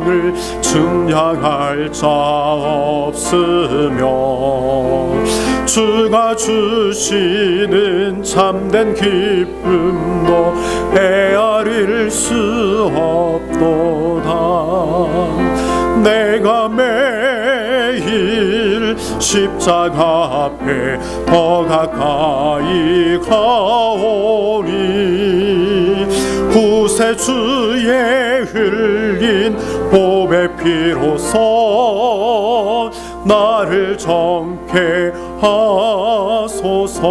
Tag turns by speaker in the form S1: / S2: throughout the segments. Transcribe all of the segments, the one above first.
S1: 영광을 증량할 자 없으며 주가 주시는 참된 기쁨도 헤아릴 수 없도다. 내가 매일 십자가 앞에 더 가까이 가오니 구세주의 흘린 보배 피로써 나를 정케 하소서.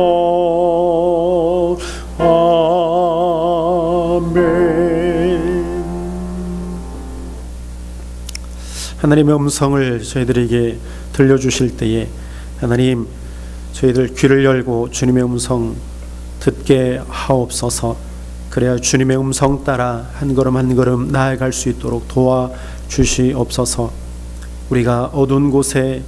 S1: 아멘. 하나님의 음성을 저희들에게 들려주실 때에 하나님, 저희들 귀를 열고 주님의 음성 듣게 하옵소서. 그래야 주님의 음성 따라 한 걸음 한 걸음 나아갈 수 있도록 도와주시옵소서. 우리가 어두운 곳에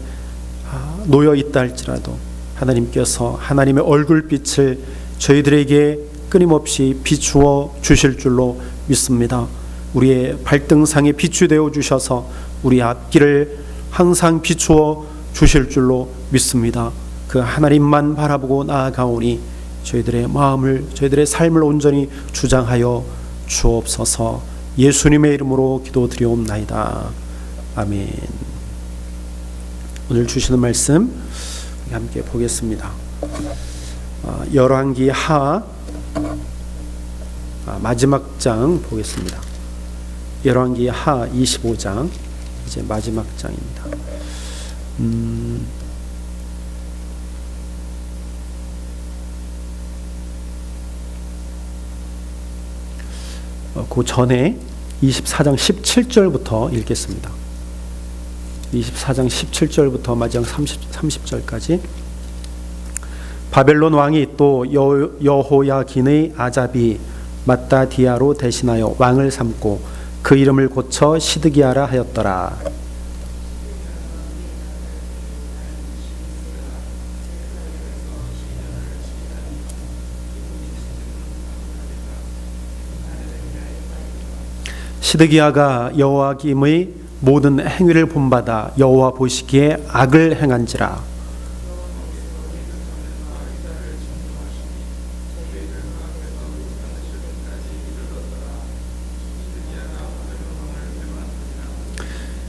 S1: 놓여 있다 할지라도 하나님께서 하나님의 얼굴빛을 저희들에게 끊임없이 비추어 주실 줄로 믿습니다. 우리의 발등상에 빛이 되어 주셔서 우리 앞길을 항상 비추어 주실 줄로 믿습니다. 그 하나님만 바라보고 나아가오니 저희들의 마음을, 저희들의 삶을 온전히 주장하여 주옵소서. 예수님의 이름으로 기도드리옵나이다. 아멘. 오늘 주시는 말씀 함께 보겠습니다. 열왕기 하 마지막 장 보겠습니다. 열왕기 하 25장 이제 마지막 장입니다. 그 전에 24장 17절부터 읽겠습니다. 24장 17절부터 마지막 30절까지. 바벨론 왕이 또 여호야긴의 아잡이 마따디아로 대신하여 왕을 삼고 그 이름을 고쳐 시드기야라 하였더라. 시드기야가 여호야김의 모든 행위를 본받아 여호와 보시기에 악을 행한지라.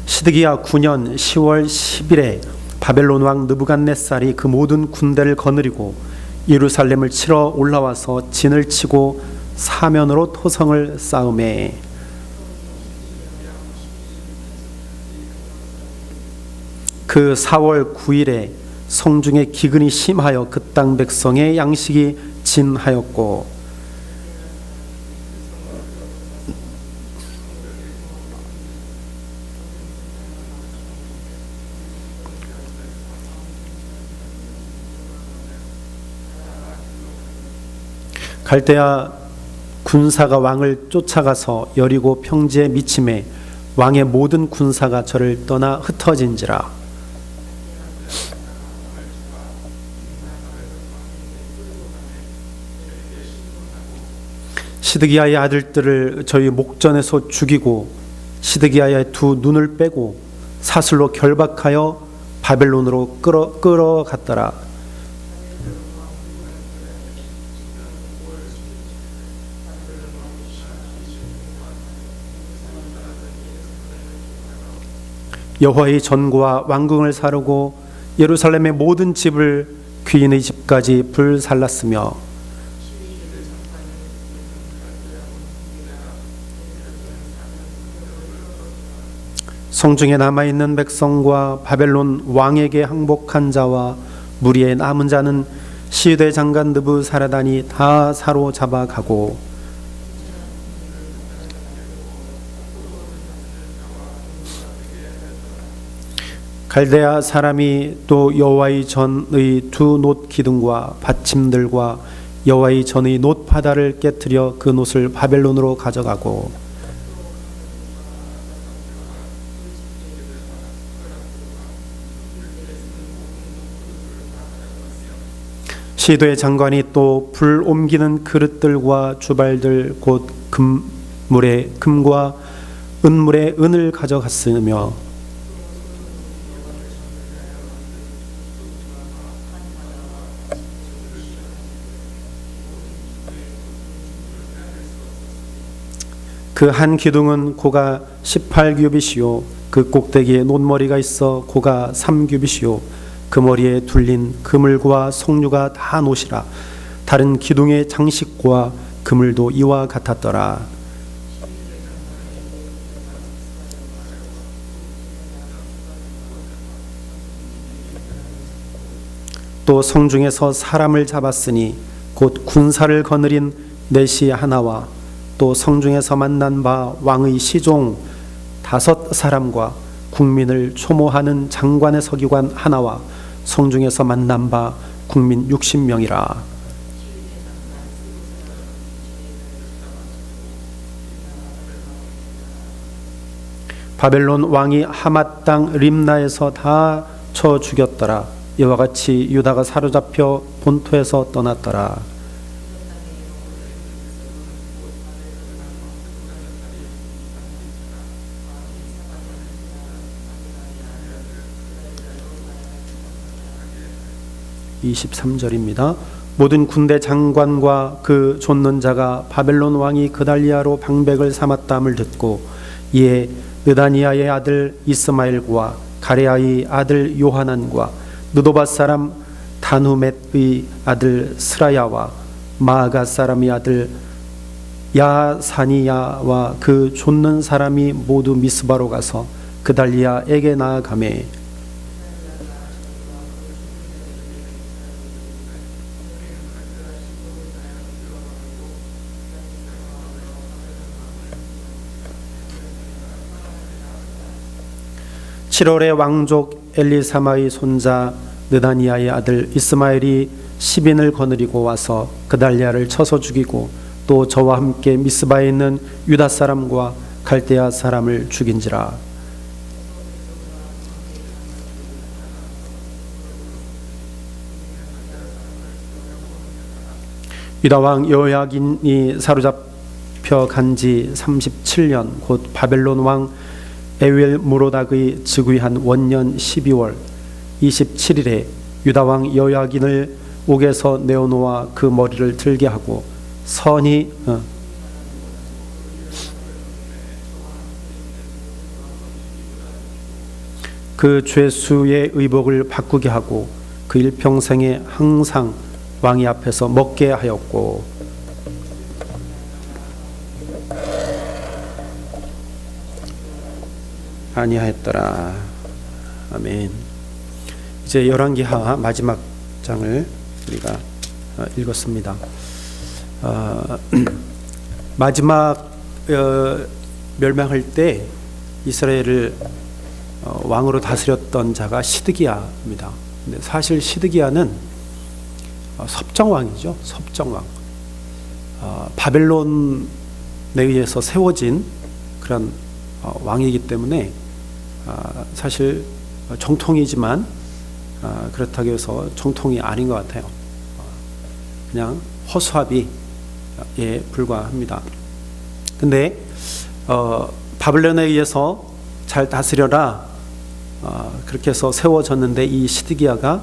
S1: 시드기야 9년 10월 10일에 바벨론 왕 느부갓네살이 그 모든 군대를 거느리고 예루살렘을 치러 올라와서 진을 치고 사면으로 토성을 쌓음에 그 4월 9일에 성중에 기근이 심하여 그 땅 백성의 양식이 진하였고 갈대아 군사가 왕을 쫓아가서 여리고 평지에 미침해 왕의 모든 군사가 저를 떠나 흩어진지라. 시드기야의 아들들을 저희 목전에서 죽이고 시드기야의 두 눈을 빼고 사슬로 결박하여 바벨론으로 끌어갔더라. 여호와의 전과 왕궁을 사르고 예루살렘의 모든 집을 귀인의 집까지 불살랐으며 성중에 남아있는 백성과 바벨론 왕에게 항복한 자와 무리에 남은 자는 시대 장관 느부사라단이 다 사로잡아가고 갈대아 사람이 또 여호와의 전의 두 놋 기둥과 받침들과 여호와의 전의 놋 바다를 깨뜨려 그 놋을 바벨론으로 가져가고 시도의 장관이 또 불 옮기는 그릇들과 주발들 곧 금물에 금과 은물에 은을 가져갔으며 그 한 기둥은 고가 18규빗이요 그 꼭대기에 논머리가 있어 고가 3규빗이요 그 머리에 둘린 그물과 석류가 다 노시라. 다른 기둥의 장식과 그물도 이와 같았더라. 또 성중에서 사람을 잡았으니 곧 군사를 거느린 넷이 하나와 또 성중에서 만난 바 왕의 시종 5사람과 국민을 초모하는 장관의 서기관 하나와 성중에서 만난 바 국민 60명이라. 바벨론 왕이 하맛 땅 림나에서 다 쳐 죽였더라. 이와 같이 유다가 사로잡혀 본토에서 떠났더라. (23절입니다) 모든 군대 장관과 그 좇는 자가 바벨론 왕이 그달리아로 방백을 삼았다함을 듣고 이에 느다니아의 아들 이스마엘과 가레아의 아들 요하난과 느도밧 사람 다누멧의 아들 스라야와 마아가 사람의 아들 야사니야와 그 좇는 사람이 모두 미스바로 가서 그달리아에게 나아가매 (7월에) 왕족 엘리사마의 손자 느다니아의 아들 이스마엘이 10인을 거느리고 와서 그달리아를 쳐서 죽이고 또 저와 함께 미스바에 있는 유다 사람과 갈대아 사람을 죽인지라. 유다 왕 여호야긴이 사로잡혀 간지 37년 곧 바벨론 왕 에윌무로닥의 즉위한 원년 12월 27일에 유다 왕 여호야긴을 옥에서 내어놓아 그 머리를 들게 하고 선이 그 죄수의 의복을 바꾸게 하고 그 일평생에 항상 왕이 앞에서 먹게 하였고 아니하였더라. 아멘. 이제 열왕기하 마지막 장을 우리가 읽었습니다. 마지막 멸망할 때 이스라엘을 왕으로 다스렸던 자가 시드기야입니다. 근데 사실 시드기야는 섭정왕이죠. 섭정왕. 바벨론에 의해서 세워진 그런 왕이기 때문에 사실 정통이지만 그렇다고 해서 정통이 아닌 것 같아요. 그냥 허수아비에 불과합니다. 근데 바벨론에 의해서 잘 다스려라 그렇게 해서 세워졌는데 이 시드기야가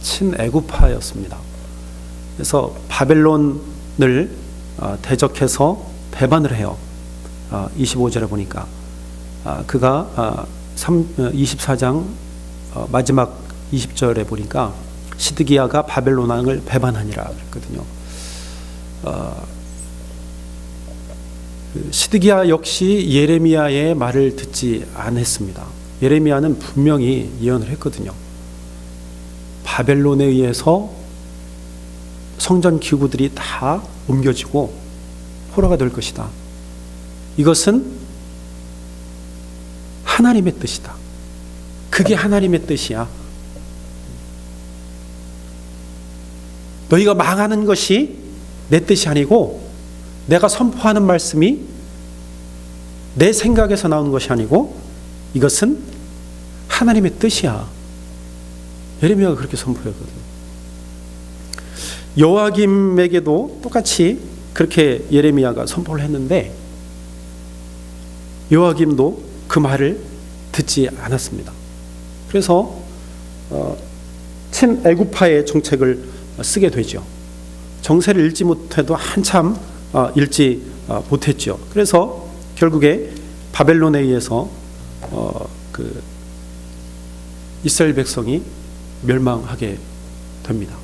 S1: 친애굽파였습니다. 그래서 바벨론을 대적해서 배반을 해요. 25절에 보니까 그가 24장 마지막 20절에 보니까 시드기야가 바벨론 왕을 배반하니라 그랬거든요. 시드기야 역시 예레미야의 말을 듣지 않았습니다. 예레미야는 분명히 예언을 했거든요. 바벨론에 의해서 성전 기구들이 다 옮겨지고 포로가 될 것이다. 이것은 하나님의 뜻이다. 그게 하나님의 뜻이야. 너희가 망하는 것이 내 뜻이 아니고 내가 선포하는 말씀이 내 생각에서 나오는 것이 아니고 이것은 하나님의 뜻이야. 예레미야가 그렇게 선포했거든요. 여호야김에게도 똑같이 그렇게 예레미야가 선포를 했는데 요아김도 그 말을 듣지 않았습니다. 그래서 친애굽파의 정책을 쓰게 되죠. 정세를 읽지 못해도 한참 읽지 못했죠. 그래서 결국에 바벨론에 의해서 그 이스라엘 백성이 멸망하게 됩니다.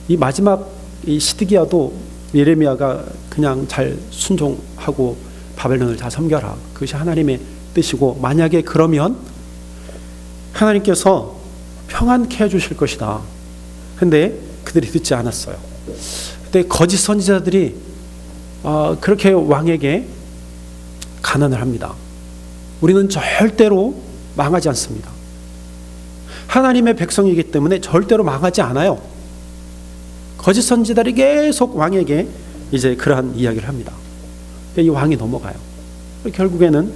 S1: 이 마지막 이 시드기야도 예레미야가 그냥 잘 순종하고 바벨론을 다 섬겨라, 그것이 하나님의 뜻이고, 만약에 그러면 하나님께서 평안케 해주실 것이다. 근데 그들이 듣지 않았어요. 근데 거짓 선지자들이 그렇게 왕에게 간언을 합니다. 우리는 절대로 망하지 않습니다. 하나님의 백성이기 때문에 절대로 망하지 않아요. 거짓 선지자들이 계속 왕에게 이제 그러한 이야기를 합니다. 이 왕이 넘어가요. 결국에는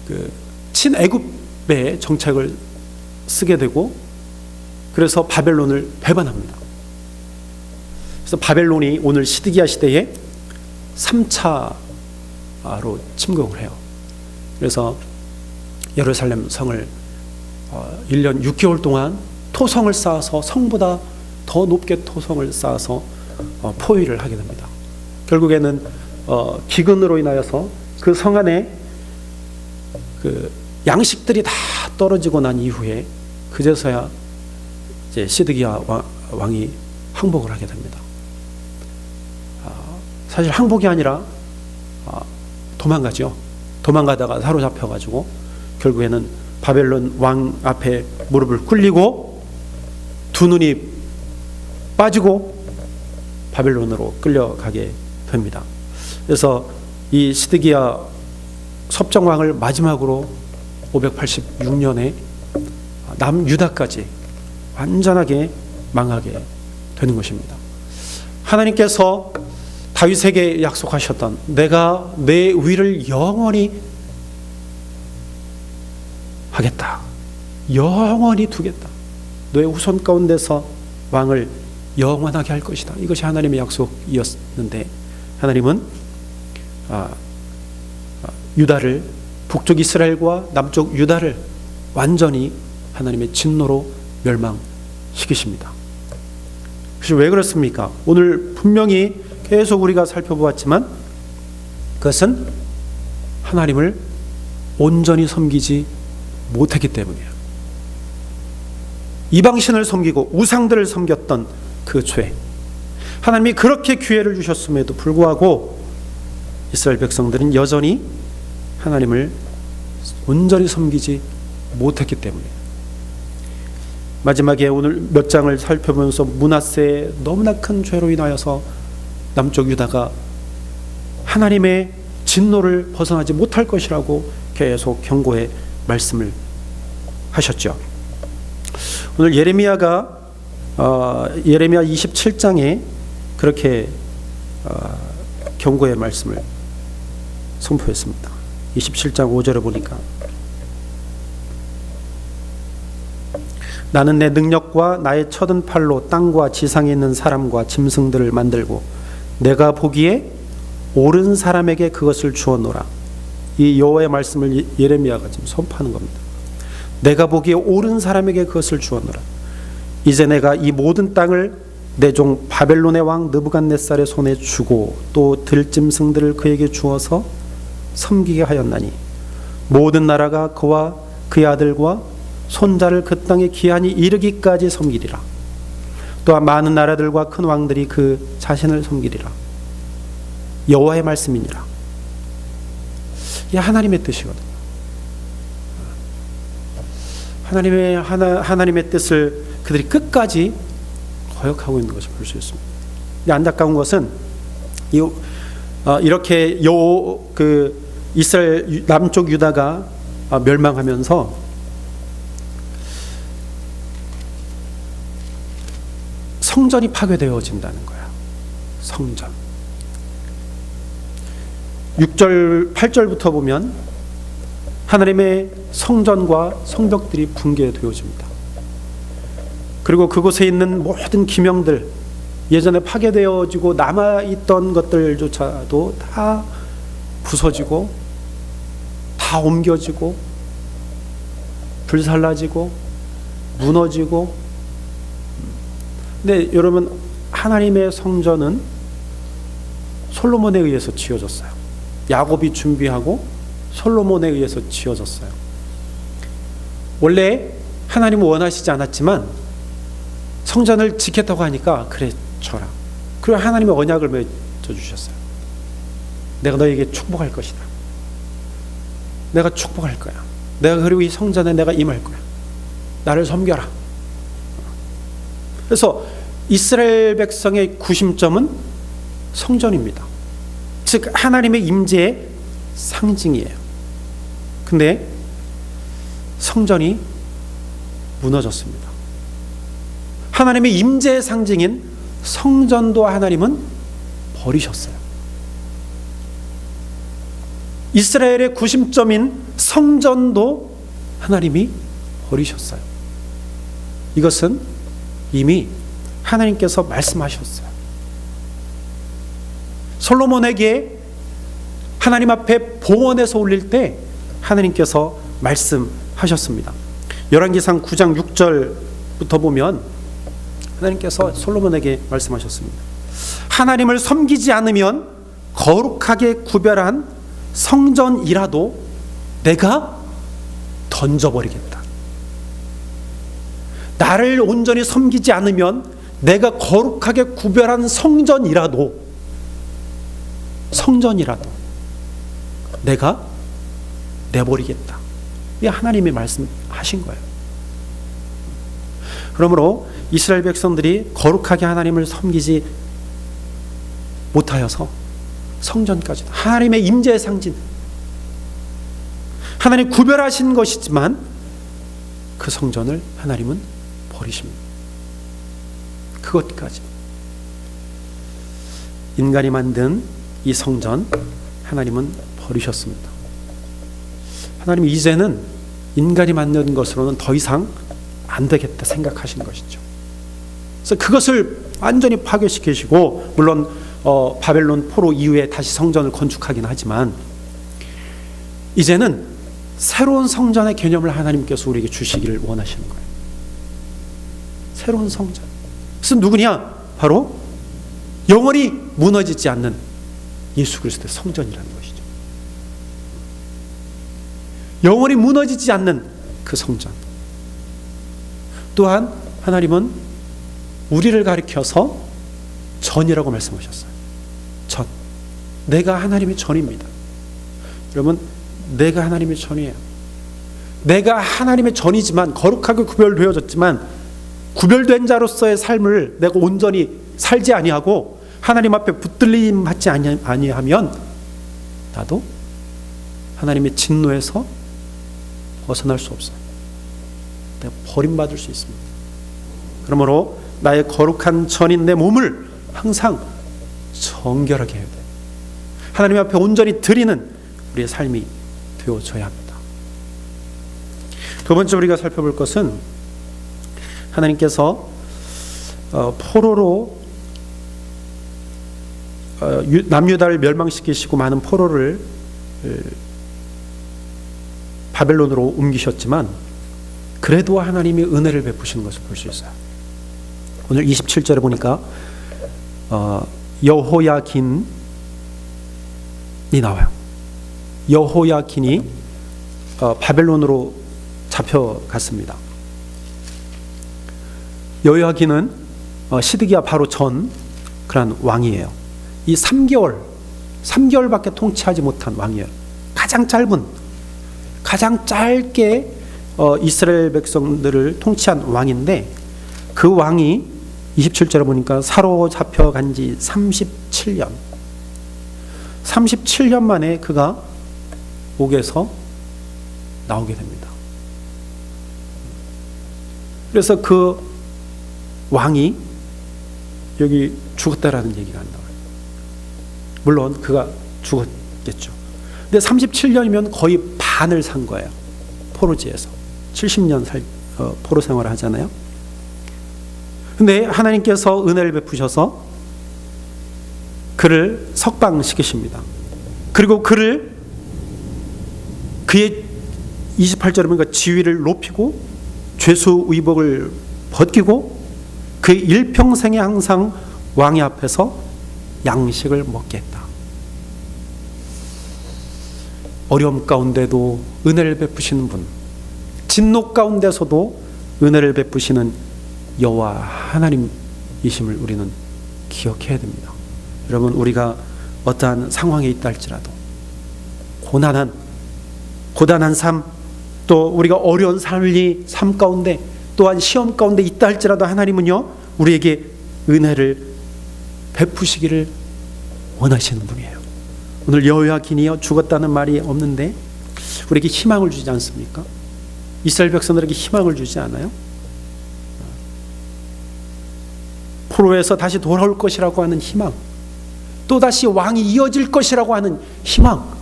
S1: 그 친애굽의 정책을 쓰게 되고, 그래서 바벨론을 배반합니다. 그래서 바벨론이 오늘 시드기야 시대에 3차로 침공을 해요. 그래서 예루살렘 성을 1년 6개월 동안 토성을 쌓아서, 성보다 더 높게 토성을 쌓아서 포위를 하게 됩니다. 결국에는 기근으로 인하여서 그 성 안에 그 양식들이 다 떨어지고 난 이후에 그제서야 이제 시드기야 왕이 항복을 하게 됩니다. 사실 항복이 아니라 도망가죠. 도망가다가 사로잡혀가지고 결국에는 바벨론 왕 앞에 무릎을 꿇리고 두 눈이 빠지고 바벨론으로 끌려가게 됩니다. 그래서 이 시드기야 섭정왕을 마지막으로 586년에 남유다까지 완전하게 망하게 되는 것입니다. 하나님께서 다윗에게 약속하셨던, 내가 내 위를 영원히 하겠다, 영원히 두겠다, 너의 후손 가운데서 왕을 영원하게 할 것이다, 이것이 하나님의 약속이었는데, 하나님은 유다를, 북쪽 이스라엘과 남쪽 유다를 완전히 하나님의 진노로 멸망시키십니다. 그래서 왜 그렇습니까? 오늘 분명히 계속 우리가 살펴보았지만 그것은 하나님을 온전히 섬기지 못했기 때문이에요. 이방신을 섬기고 우상들을 섬겼던 그 죄, 하나님이 그렇게 기회를 주셨음에도 불구하고 이스라엘 백성들은 여전히 하나님을 온전히 섬기지 못했기 때문이에요. 마지막에 오늘 몇 장을 살펴보면서 므낫세의 너무나 큰 죄로 인하여서 남쪽 유다가 하나님의 진노를 벗어나지 못할 것이라고 계속 경고의 말씀을 하셨죠. 오늘 예레미야가 예레미야 27장에 그렇게 경고의 말씀을 선포했습니다. 27장 5절에 보니까, 나는 내 능력과 나의 쳐든 팔로 땅과 지상에 있는 사람과 짐승들을 만들고 내가 보기에 옳은 사람에게 그것을 주었노라. 이 여호와의 말씀을 예레미야가 지금 선포하는 겁니다. 내가 보기에 옳은 사람에게 그것을 주었노라. 이제 내가 이 모든 땅을 내 종 바벨론의 왕 느부갓네살의 손에 주고 또 들짐승들을 그에게 주어서 섬기게 하였나니 모든 나라가 그와 그의 아들과 손자를 그 땅에 기한이 이르기까지 섬기리라. 또한 많은 나라들과 큰 왕들이 그 자신을 섬기리라. 여호와의 말씀이니라. 이게 하나님의 뜻이거든요. 하나님의 뜻을 그들이 끝까지 거역하고 있는 것을 볼 수 있습니다. 근데 안타까운 것은 이렇게 이스라엘 남쪽 유다가 멸망하면서 성전이 파괴되어진다는 거야. 성전. 6절, 8절부터 보면 하나님의 성전과 성벽들이 붕괴되어집니다. 그리고 그곳에 있는 모든 기명들, 예전에 파괴되어지고 남아있던 것들조차도 다 부서지고 다 옮겨지고 불살라지고 무너지고. 근데 여러분, 하나님의 성전은 솔로몬에 의해서 지어졌어요. 야곱이 준비하고 솔로몬에 의해서 지어졌어요. 원래 하나님은 원하시지 않았지만 성전을 지켰다고 하니까 그래 줘라. 그리고 하나님의 언약을 맺어주셨어요. 내가 너에게 축복할 것이다. 내가 축복할 거야. 내가 그리고 이 성전에 내가 임할 거야. 나를 섬겨라. 그래서 이스라엘 백성의 구심점은 성전입니다. 즉 하나님의 임재의 상징이에요. 근데 성전이 무너졌습니다. 하나님의 임재의 상징인 성전도 하나님은 버리셨어요. 이스라엘의 구심점인 성전도 하나님이 버리셨어요. 이것은 이미 하나님께서 말씀하셨어요. 솔로몬에게 하나님 앞에 봉헌에서 올릴 때 하나님께서 말씀하셨습니다. 열왕기상 9장 6절부터 보면 하나님께서 솔로몬에게 말씀하셨습니다. 하나님을 섬기지 않으면 거룩하게 구별한 성전이라도 내가 던져버리겠다. 나를 온전히 섬기지 않으면 내가 거룩하게 구별한 성전이라도 내가 내버리겠다. 이 하나님이 말씀하신 거예요. 그러므로 이스라엘 백성들이 거룩하게 하나님을 섬기지 못하여서 성전까지, 하나님의 임재의 상징, 하나님 구별하신 것이지만 그 성전을 하나님은 버리십니다. 그것까지 인간이 만든 이 성전 하나님은 버리셨습니다. 하나님이 이제는 인간이 만든 것으로는 더 이상 안 되겠다 생각하신 것이죠. 그래서 그것을 완전히 파괴시키시고, 물론 바벨론 포로 이후에 다시 성전을 건축하긴 하지만 이제는 새로운 성전의 개념을 하나님께서 우리에게 주시기를 원하시는 거예요. 새로운 성전. 그래서 누구냐? 바로 영원히 무너지지 않는 예수 그리스도의 성전이라는 것이죠. 영원히 무너지지 않는 그 성전. 또한 하나님은 우리를 가리켜서 전이라고 말씀하셨어요. 전. 내가 하나님의 전입니다. 여러분, 내가 하나님의 전이에요. 내가 하나님의 전이지만, 거룩하게 구별되어졌지만, 구별된 자로서의 삶을 내가 온전히 살지 아니하고 하나님 앞에 붙들림 받지 아니하면 나도 하나님의 진노에서 벗어날 수 없어요. 내가 버림받을 수 있습니다. 그러므로 나의 거룩한 전인 내 몸을 항상 정결하게 해야 돼요. 하나님 앞에 온전히 드리는 우리의 삶이 되어져야 합니다. 두 번째 우리가 살펴볼 것은 하나님께서 포로로 남유다를 멸망시키시고 많은 포로를 바벨론으로 옮기셨지만 그래도 하나님이 은혜를 베푸시는 것을 볼 수 있어요. 오늘 27절에 보니까 여호야긴이 나와요. 여호야긴이 바벨론으로 잡혀갔습니다. 여호야긴은 시드기야 바로 전 그런 왕이에요. 이 3개월밖에 통치하지 못한 왕이에요. 가장 짧게 이스라엘 백성들을 통치한 왕인데, 그 왕이 27절에 보니까 사로잡혀간 지 37년 만에 그가 옥에서 나오게 됩니다. 그래서 그 왕이 여기 죽었다라는 얘기가 안 나와요. 물론 그가 죽었겠죠. 근데 37년이면 거의 반을 산 거예요. 포로지에서 70년 포로 생활을 하잖아요. 근데 하나님께서 은혜를 베푸셔서 그를 석방시키십니다. 그리고 그의 28절에 보니까 지위를 높이고 죄수 의복을 벗기고 그의 일평생에 항상 왕의 앞에서 양식을 먹게 했다. 어려움 가운데도 은혜를 베푸시는 분, 진노 가운데서도 은혜를 베푸시는 여호와 하나님이심을 우리는 기억해야 됩니다. 여러분, 우리가 어떠한 상황에 있다 할지라도 고난한 삶, 또 우리가 어려운 삶 가운데, 또한 시험 가운데 있다 할지라도 하나님은요, 우리에게 은혜를 베푸시기를 원하시는 분이에요. 오늘 여호야긴이요 죽었다는 말이 없는데 우리에게 희망을 주지 않습니까? 이스라엘 백성들에게 희망을 주지 않아요? 포로에서 다시 돌아올 것이라고 하는 희망, 또다시 왕이 이어질 것이라고 하는 희망.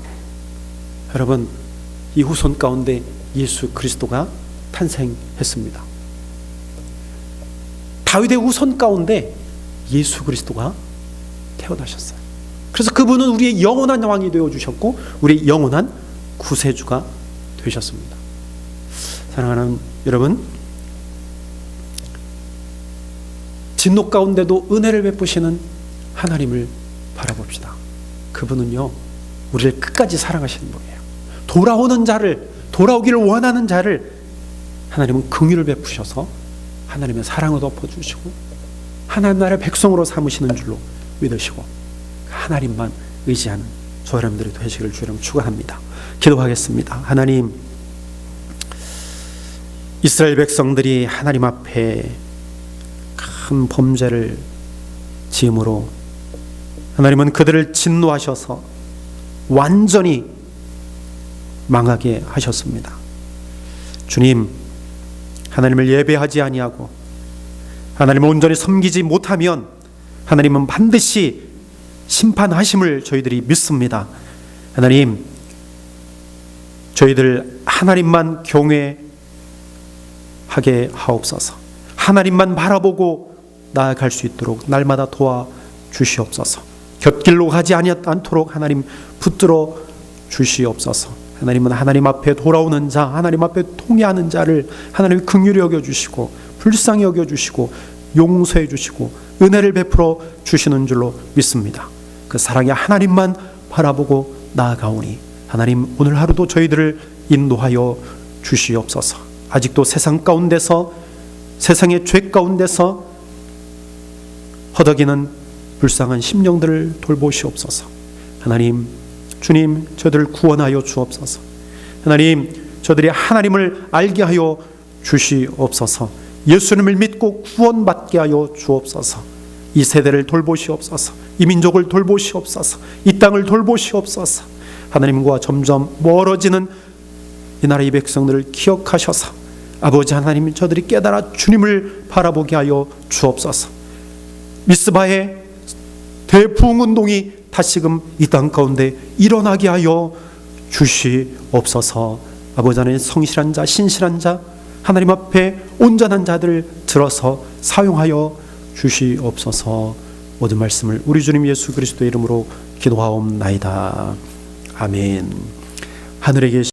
S1: 여러분, 이 후손 가운데 예수 그리스도가 탄생했습니다. 다윗의 후손 가운데 예수 그리스도가 태어나셨어요. 그래서 그분은 우리의 영원한 왕이 되어주셨고 우리의 영원한 구세주가 되셨습니다. 사랑하는 여러분, 진노 가운데도 은혜를 베푸시는 하나님을 바라봅시다. 그분은요, 우리를 끝까지 사랑하시는 분이에요. 돌아오기를 원하는 자를 하나님은 긍휼을 베푸셔서 하나님의 사랑을 덮어주시고 하나님 나라의 백성으로 삼으시는 줄로 믿으시고 하나님만 의지하는 저 여러분들이 되시기를 주님 축원합니다. 기도하겠습니다. 하나님, 이스라엘 백성들이 하나님 앞에 큰 범죄를 지음으로 하나님은 그들을 진노하셔서 완전히 망하게 하셨습니다. 주님, 하나님을 예배하지 아니하고 하나님을 온전히 섬기지 못하면 하나님은 반드시 심판하심을 저희들이 믿습니다. 하나님, 저희들 하나님만 경외하게 하옵소서. 하나님만 바라보고 나아갈 수 있도록 날마다 도와주시옵소서. 곁길로 가지 않도록 하나님 붙들어 주시옵소서. 하나님은 하나님 앞에 돌아오는 자, 하나님 앞에 통회하는 자를 하나님이 긍휼히 여겨주시고 불쌍히 여겨주시고 용서해 주시고 은혜를 베풀어 주시는 줄로 믿습니다. 그 사랑의 하나님만 바라보고 나아가오니 하나님, 오늘 하루도 저희들을 인도하여 주시옵소서. 아직도 세상 가운데서, 세상의 죄 가운데서 허덕이는 불쌍한 심령들을 돌보시옵소서. 하나님, 주님, 저들을 구원하여 주옵소서. 하나님, 저들이 하나님을 알게 하여 주시옵소서. 예수님을 믿고 구원받게 하여 주옵소서. 이 세대를 돌보시옵소서. 이 민족을 돌보시옵소서. 이 땅을 돌보시옵소서. 하나님과 점점 멀어지는 이 나라의 백성들을 기억하셔서 아버지 하나님, 저들이 깨달아 주님을 바라보게 하여 주옵소서. 미스바의 대부흥운동이 다시금 이 땅 가운데 일어나게 하여 주시옵소서. 아버지 하나님, 성실한 자, 신실한 자, 하나님 앞에 온전한 자들을 들어서 사용하여 주시옵소서. 모든 말씀을 우리 주님 예수 그리스도의 이름으로 기도하옵나이다. 아멘. 하늘에 계신